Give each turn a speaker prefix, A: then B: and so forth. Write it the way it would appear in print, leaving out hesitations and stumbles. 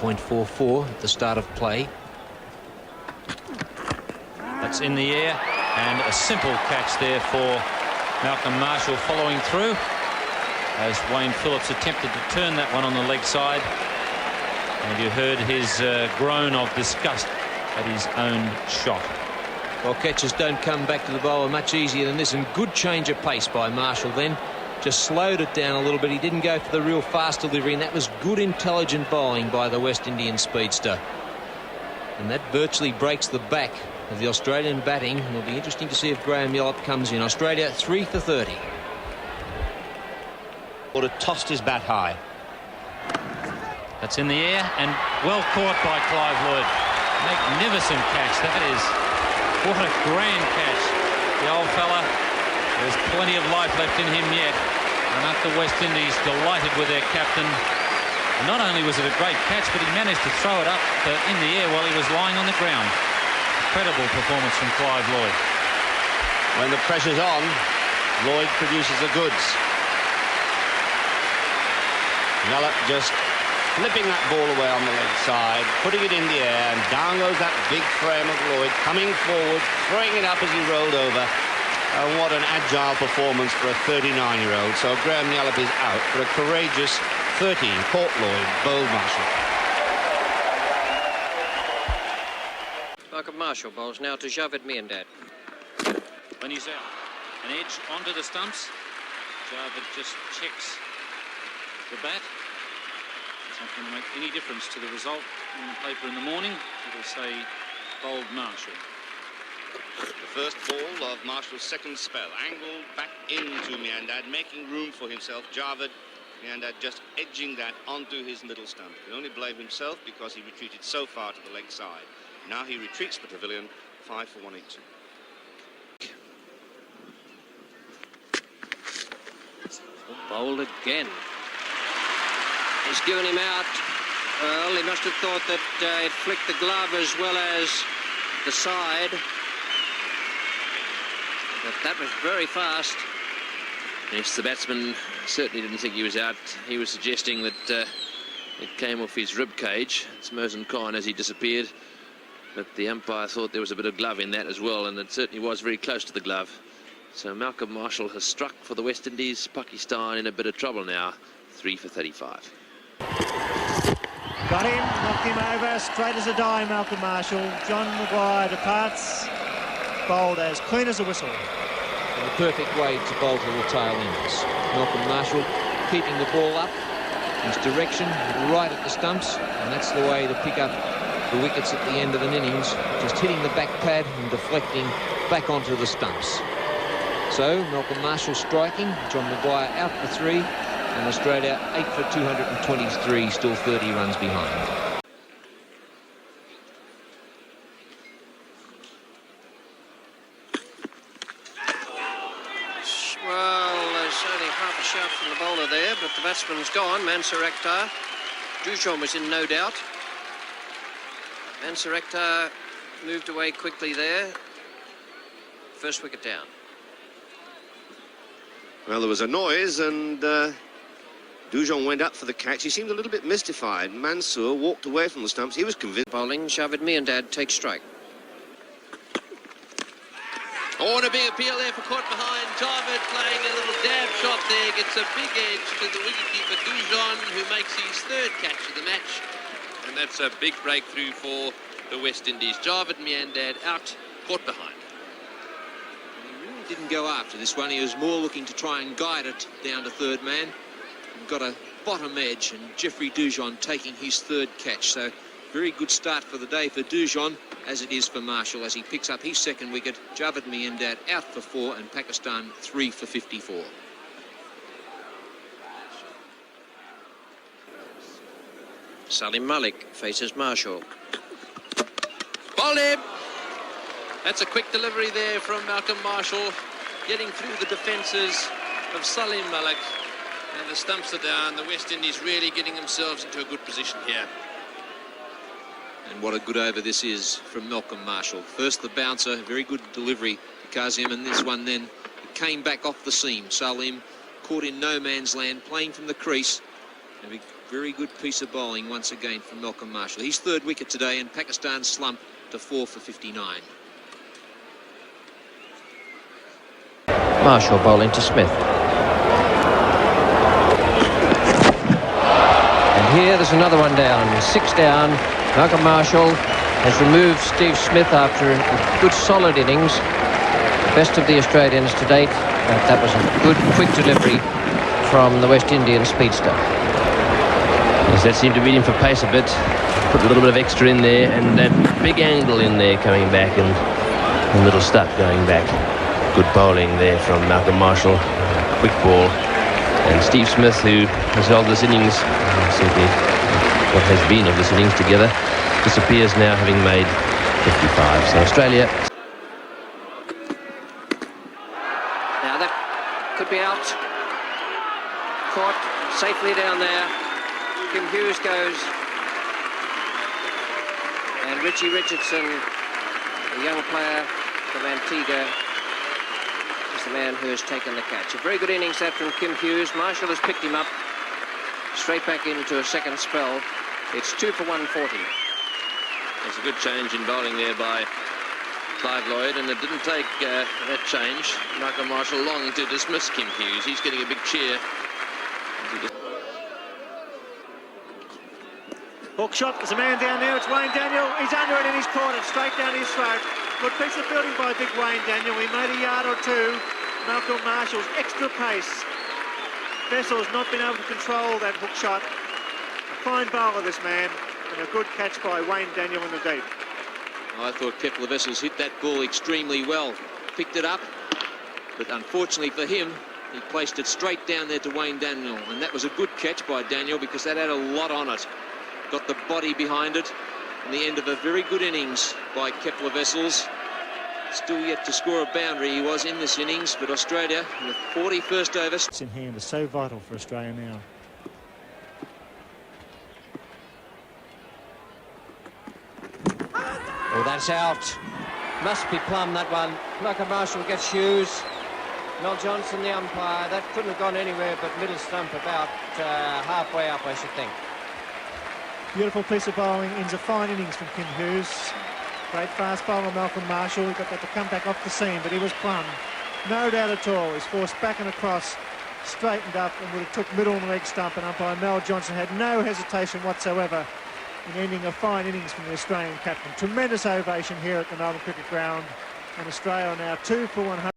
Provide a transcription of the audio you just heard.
A: 1.44 at the start of play.
B: That's in the air, and a simple catch there for Malcolm Marshall following through as Wayne Phillips attempted to turn that one on the leg side, and you heard his groan of disgust at his own shot.
A: Well, catches don't come back to the bowler much easier than this, and good change of pace by Marshall then. Just slowed it down a little bit. He didn't go for the real fast delivery, and that was good intelligent bowling by the West Indian speedster. And that virtually breaks the back of the Australian batting. It'll be interesting to see if Graham Yallop comes in. Australia 3 for 30.
C: Would have tossed his bat high.
B: That's in the air and well caught by Clive Lloyd. Magnificent catch, that is. What a grand catch. The old fella, there's plenty of life left in him yet. And up the West Indies delighted with their captain. And not only was it a great catch, but he managed to throw it up in the air while he was lying on the ground. Incredible performance from Clive Lloyd.
C: When the pressure's on, Lloyd produces the goods. Yallop just flipping that ball away on the leg side, putting it in the air, and down goes that big frame of Lloyd, coming forward, throwing it up as he rolled over. And what an agile performance for a 39-year-old. So Graham Yallop is out for a courageous 13. Caught Lloyd, bowled Marshall.
D: Malcolm Marshall bowls now to Javed Miandad.
B: When he's out, an edge onto the stumps. Javed just checks the bat. It's not going to make any difference to the result in the paper in the morning. It'll say bowled Marshall.
C: The first ball of Marshall's second spell, angled back into Miandad, making room for himself. Javed Miandad just edging that onto his middle stump. He can only blame himself because he retreated so far to the leg side. Now he retreats the pavilion, 5 for 182.
D: Bowled again. He's given him out. Well, he must have thought that it flicked the glove as well as the side. But that was very fast.
E: Yes, the batsman certainly didn't think he was out. He was suggesting that it came off his rib cage. It's Mohsin Khan as he disappeared. But the umpire thought there was a bit of glove in that as well, and it certainly was very close to the glove. So Malcolm Marshall has struck for the West Indies. Pakistan in a bit of trouble now. 3 for 35.
F: Got him, knocked him over, straight as a die, Malcolm Marshall. John Maguire departs, bowled as clean as a whistle.
A: And a perfect way to bowl to the tail ends. Malcolm Marshall keeping the ball up, his direction right at the stumps, and that's the way to pick up the wickets at the end of an innings, just hitting the back pad and deflecting back onto the stumps. So Malcolm Marshall striking, John Maguire out for 3, and Australia 8 for 223, still 30 runs behind.
D: Well, there's only half a shout from the bowler there, but the batsman's gone. Mansur Akhtar. Dujon was in no doubt. Mansur Akhtar moved away quickly there. First wicket down.
C: Well, there was a noise, and Dujon went up for the catch. He seemed a little bit mystified. Mansur walked away from the stumps. He was convinced.
D: Bowling, Javed Miandad takes strike.
E: Oh, and a big appeal there for caught behind. Javed playing a little dab shot there. Gets a big edge to the wicketkeeper Dujon, who makes his third catch of the match. And that's a big breakthrough for the West Indies. Javed Miandad out, caught behind.
A: He really didn't go after this one. He was more looking to try and guide it down to third man. Got a bottom edge, and Jeffrey Dujon taking his third catch. So very good start for the day for Dujon, as it is for Marshall, as he picks up his second wicket. Javed Miandad out for 4, and Pakistan 3 for 54.
D: Salim Malik faces Marshall. Bowled him!
E: That's a quick delivery there from Malcolm Marshall, getting through the defences of Salim Malik. And the stumps are down. The West Indies really getting themselves into a good position here.
A: And what a good over this is from Malcolm Marshall. First the bouncer, very good delivery to Kazim, and this one then it came back off the seam. Salim caught in no man's land, playing from the crease. And very good piece of bowling once again from Malcolm Marshall. His third wicket today, and Pakistan slump to 4 for 59.
G: Marshall bowling to Smith. And here there's another one down. 6 down. Malcolm Marshall has removed Steve Smith after a good solid innings. Best of the Australians to date. That was a good quick delivery from the West Indian speedster.
H: Yes, that seemed to beat him for pace a bit. Put a little bit of extra in there, and that big angle in there coming back, and a little stuck going back. Good bowling there from Malcolm Marshall. Quick ball. And Steve Smith, who has held this innings, simply what has been of this innings together, disappears now, having made 55. So Australia.
D: Now that could be out. Caught safely down there. Kim Hughes goes. And Richie Richardson, a young player from Antigua, is the man who has taken the catch. A very good innings that from Kim Hughes. Marshall has picked him up straight back into a second spell. It's 2 for 140.
E: There's a good change in bowling there by Clive Lloyd, and it didn't take that change. Malcolm Marshall long to dismiss Kim Hughes. He's getting a big cheer.
F: Hook shot, there's a man down there, it's Wayne Daniel. He's under it and he's caught it straight down his throat. Good piece of fielding by big Wayne Daniel. He made a yard or two. Malcolm Marshall's extra pace. Vessel's not been able to control that hook shot. A fine bowler, this man, and a good catch by Wayne Daniel in the deep.
A: I thought Kepler Wessels hit that ball extremely well. Picked it up, but unfortunately for him, he placed it straight down there to Wayne Daniel, and that was a good catch by Daniel because that had a lot on it. Got the body behind it, and the end of a very good innings by Kepler Wessels. Still yet to score a boundary, he was in this innings, but Australia in the 41st over.
F: It's in hand is so vital for Australia now.
G: Oh, that's out. Must be plumb, that one. Malcolm Marshall gets Hughes. Mel Johnson, the umpire. That couldn't have gone anywhere but middle stump, about halfway up, I should think.
F: Beautiful piece of bowling. Ends a fine innings from Kim Hughes. Great fast bowler Malcolm Marshall. He got that to come back off the seam, but he was plumb. No doubt at all. He's forced back and across, straightened up, and would have took middle and leg stump, and umpire Mel Johnson had no hesitation whatsoever in ending a fine innings from the Australian captain. Tremendous ovation here at the Melbourne Cricket Ground, and Australia are now 2 for 100.